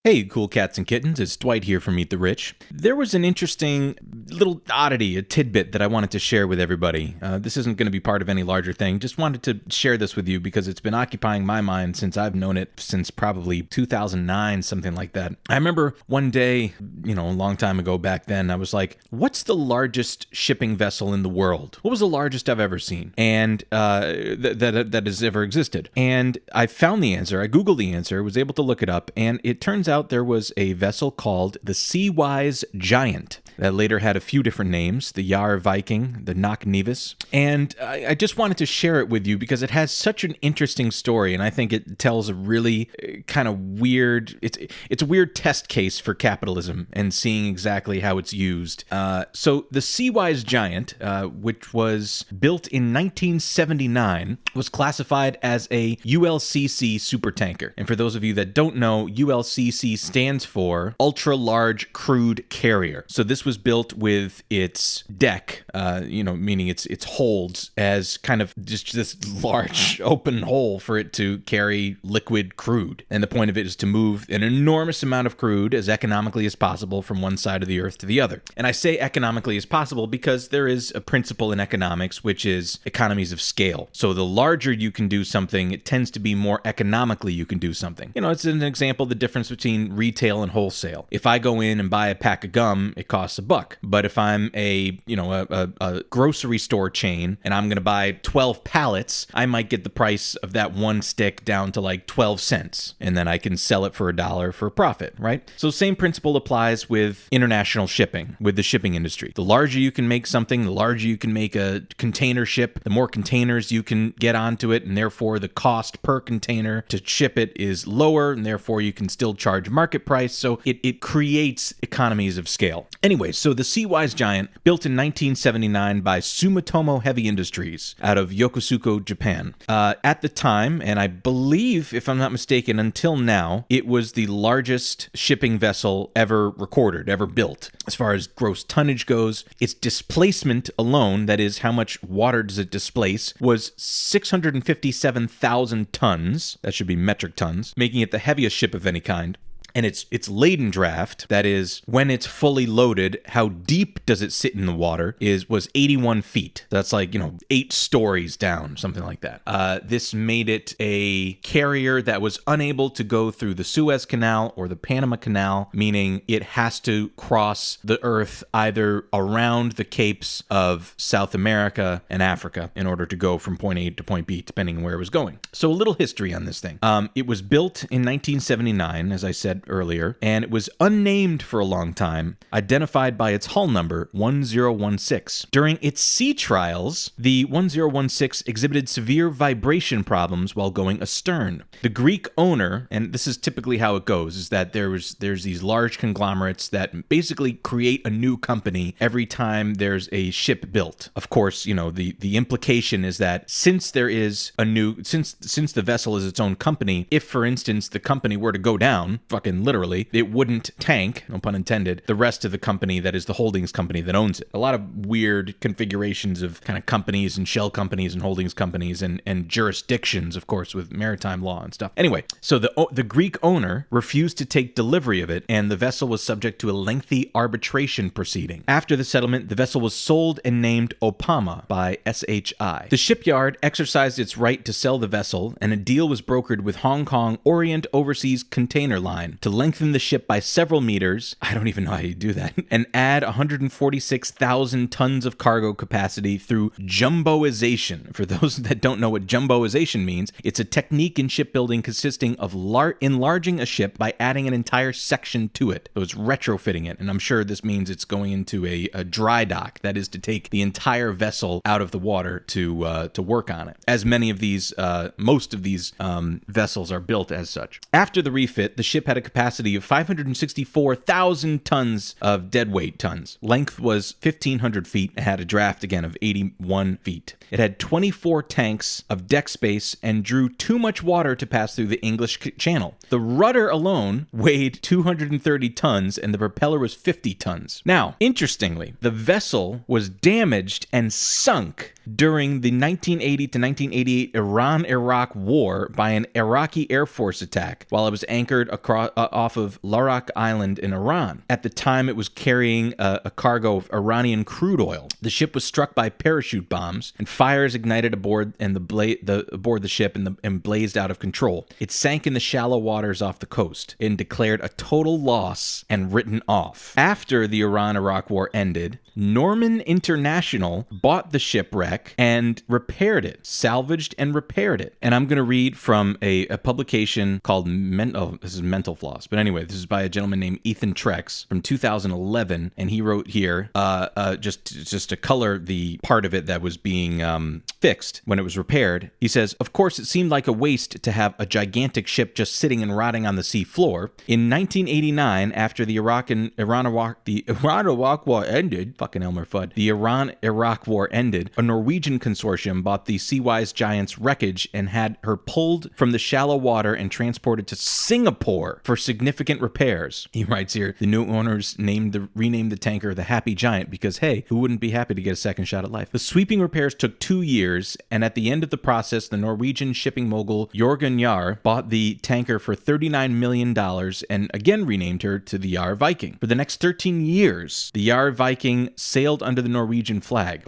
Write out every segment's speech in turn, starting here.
Hey, cool cats and kittens, it's Dwight here from Meet the Rich. There was an interesting little oddity, a tidbit that I wanted to share with everybody. This isn't going to be part of any larger thing, just wanted to share this with you because it's been occupying my mind since I've known it since probably 2009, something like that. I remember one day, a long time ago back then, I was like, what's the largest shipping vessel in the world? What was the largest I've ever seen? And that has ever existed. And I found the answer, I Googled the answer, was able to look it up, and it turns out there was a vessel called the Seawise Giant that later had a few different names, the Yar Viking, the Knock Nevis, and I just wanted to share it with you because it has such an interesting story, and I think it tells a really kind of weird, it's a weird test case for capitalism and seeing exactly how it's used. So the Seawise Giant, which was built in 1979, was classified as a ULCC supertanker. And for those of you that don't know, ULCC stands for Ultra Large Crude Carrier. So this was built with its deck, meaning its holds as kind of just this large open hole for it to carry liquid crude. And the point of it is to move an enormous amount of crude as economically as possible from one side of the earth to the other. And I say economically as possible because there is a principle in economics, which is economies of scale. So the larger you can do something, it tends to be more economically you can do something. It's an example of the difference between retail and wholesale. If I go in and buy a pack of gum, it costs $1. But if I'm a grocery store chain and I'm going to buy 12 pallets, I might get the price of that one stick down to like 12 cents. And then I can sell it for $1 for a profit, right? So same principle applies with international shipping, with the shipping industry. The larger you can make something, the larger you can make a container ship, the more containers you can get onto it, and therefore the cost per container to ship it is lower, and therefore you can still charge market price, so it creates economies of scale. Anyway, so the Seawise Giant, built in 1979 by Sumitomo Heavy Industries out of Yokosuka, Japan. At the time, and I believe, if I'm not mistaken, until now, it was the largest shipping vessel ever recorded, ever built. As far as gross tonnage goes, its displacement alone, that is, how much water does it displace, was 657,000 tons. That should be metric tons, making it the heaviest ship of any kind. And its laden draft, that is, when it's fully loaded, how deep does it sit in the water, was 81 feet. That's like, 8 stories down, something like that. This made it a carrier that was unable to go through the Suez Canal or the Panama Canal, meaning it has to cross the earth either around the capes of South America and Africa in order to go from point A to point B, depending on where it was going. So a little history on this thing. It was built in 1979, as I said earlier, and it was unnamed for a long time, identified by its hull number 1016. During its sea trials, the 1016 exhibited severe vibration problems while going astern. The Greek owner, and this is typically how it goes, is that there's these large conglomerates that basically create a new company every time there's a ship built. Of course, the implication is that since there is since the vessel is its own company, if for instance the company were to go down, fucking literally, it wouldn't tank, no pun intended, the rest of the company that is the holdings company that owns it. A lot of weird configurations of kind of companies and shell companies and holdings companies and jurisdictions, of course, with maritime law and stuff. Anyway, so the Greek owner refused to take delivery of it, and the vessel was subject to a lengthy arbitration proceeding. After the settlement, the vessel was sold and named Opama by SHI. The shipyard exercised its right to sell the vessel, and a deal was brokered with Hong Kong Orient Overseas Container Line to lengthen the ship by several meters, I don't even know how you do that, and add 146,000 tons of cargo capacity through jumboization. For those that don't know what jumboization means, it's a technique in shipbuilding consisting of enlarging a ship by adding an entire section to it. So it's retrofitting it, and I'm sure this means it's going into a dry dock, that is to take the entire vessel out of the water to work on it. As many of these, most of these vessels are built as such. After the refit, the ship had a capacity of 564,000 tons of deadweight tons. Length was 1,500 feet. It had a draft, again, of 81 feet. It had 24 tanks of deck space and drew too much water to pass through the English Channel. The rudder alone weighed 230 tons, and the propeller was 50 tons. Now, interestingly, the vessel was damaged and sunk during the 1980 to 1988 Iran-Iraq War by an Iraqi Air Force attack while it was anchored off of Larak Island in Iran. At the time, it was carrying a cargo of Iranian crude oil. The ship was struck by parachute bombs, and fires ignited aboard the ship and blazed out of control. It sank in the shallow waters off the coast and declared a total loss and written off. After the Iran-Iraq War ended, Norman International bought the shipwreck and repaired it, salvaged and repaired it. And I'm going to read from a publication called this is Mental Floss. But anyway, this is by a gentleman named Ethan Trex from 2011. And he wrote here, just to color the part of it that was being fixed when it was repaired. He says, of course, it seemed like a waste to have a gigantic ship just sitting and rotting on the sea floor. In 1989, after the Iran-Iraq War ended, fucking Elmer Fudd, the Iran-Iraq War ended, a Norwegian consortium bought the Seawise Giant's wreckage and had her pulled from the shallow water and transported to Singapore for significant repairs. He writes here, the new owners renamed the tanker the Happy Giant because, hey, who wouldn't be happy to get a second shot at life? The sweeping repairs took 2 years, and at the end of the process, the Norwegian shipping mogul Jørgen Jahr bought the tanker for $39 million and again renamed her to the Jahr Viking. For the next 13 years, the Jahr Viking sailed under the Norwegian flag.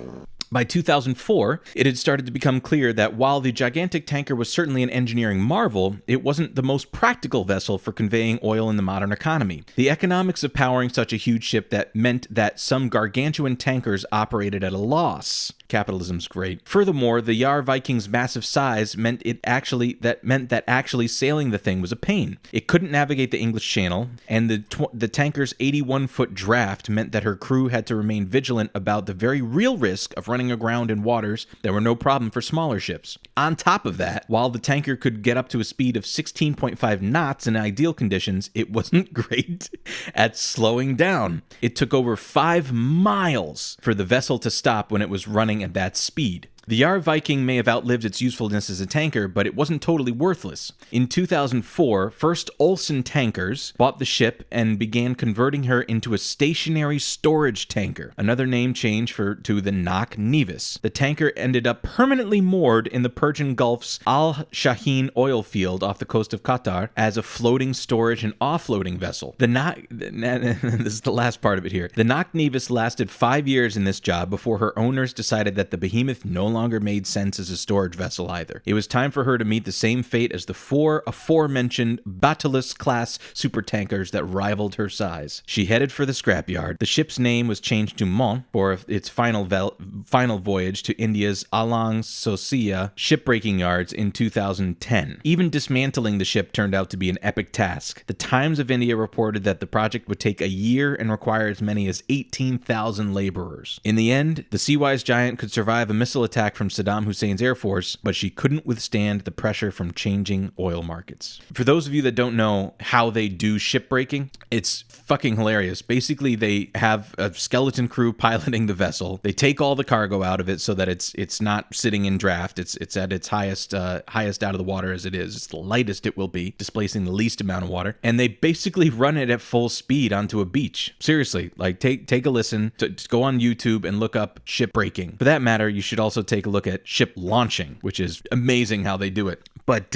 By 2004, it had started to become clear that while the gigantic tanker was certainly an engineering marvel, it wasn't the most practical vessel for conveying oil in the modern economy. The economics of powering such a huge ship that meant that some gargantuan tankers operated at a loss. Capitalism's great. Furthermore, the Jahr Viking's massive size meant that actually sailing the thing was a pain. It couldn't navigate the English Channel, and the tanker's 81-foot draft meant that her crew had to remain vigilant about the very real risk of running aground in waters that were no problem for smaller ships. On top of that, while the tanker could get up to a speed of 16.5 knots in ideal conditions, it wasn't great at slowing down. It took over 5 miles for the vessel to stop when it was running at that speed. The Jahr Viking may have outlived its usefulness as a tanker, but it wasn't totally worthless. In 2004, First Olsen Tankers bought the ship and began converting her into a stationary storage tanker, another name change to the Knock Nevis. The tanker ended up permanently moored in the Persian Gulf's Al Shaheen oil field off the coast of Qatar as a floating storage and offloading vessel. This is the last part of it here. The Knock Nevis lasted 5 years in this job before her owners decided that the behemoth no longer made sense as a storage vessel either. It was time for her to meet the same fate as the 4 aforementioned Batulus-class supertankers that rivaled her size. She headed for the scrapyard. The ship's name was changed to Mon for its final voyage to India's Alang Sosia shipbreaking yards in 2010. Even dismantling the ship turned out to be an epic task. The Times of India reported that the project would take a year and require as many as 18,000 laborers. In the end, the Seawise Giant could survive a missile attack from Saddam Hussein's Air Force, but she couldn't withstand the pressure from changing oil markets. For those of you that don't know how they do shipbreaking, it's fucking hilarious. Basically, they have a skeleton crew piloting the vessel. They take all the cargo out of it so that it's not sitting in draft. It's at its highest out of the water as it is. It's the lightest it will be, displacing the least amount of water. And they basically run it at full speed onto a beach. Seriously, like take a listen. Just go on YouTube and look up shipbreaking. For that matter, you should also take a look at ship launching, which is amazing how they do it. But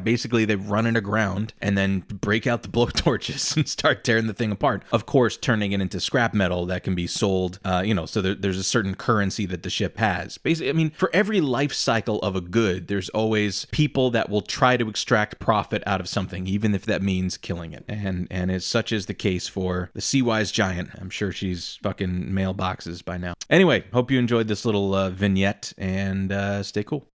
basically they run it aground and then break out the blowtorches and start tearing the thing apart. Of course, turning it into scrap metal that can be sold, so there's a certain currency that the ship has. Basically, I mean, for every life cycle of a good, there's always people that will try to extract profit out of something, even if that means killing it. And as such is the case for the Seawise Giant. I'm sure she's fucking mailboxes by now. Anyway, hope you enjoyed this little vignette and stay cool.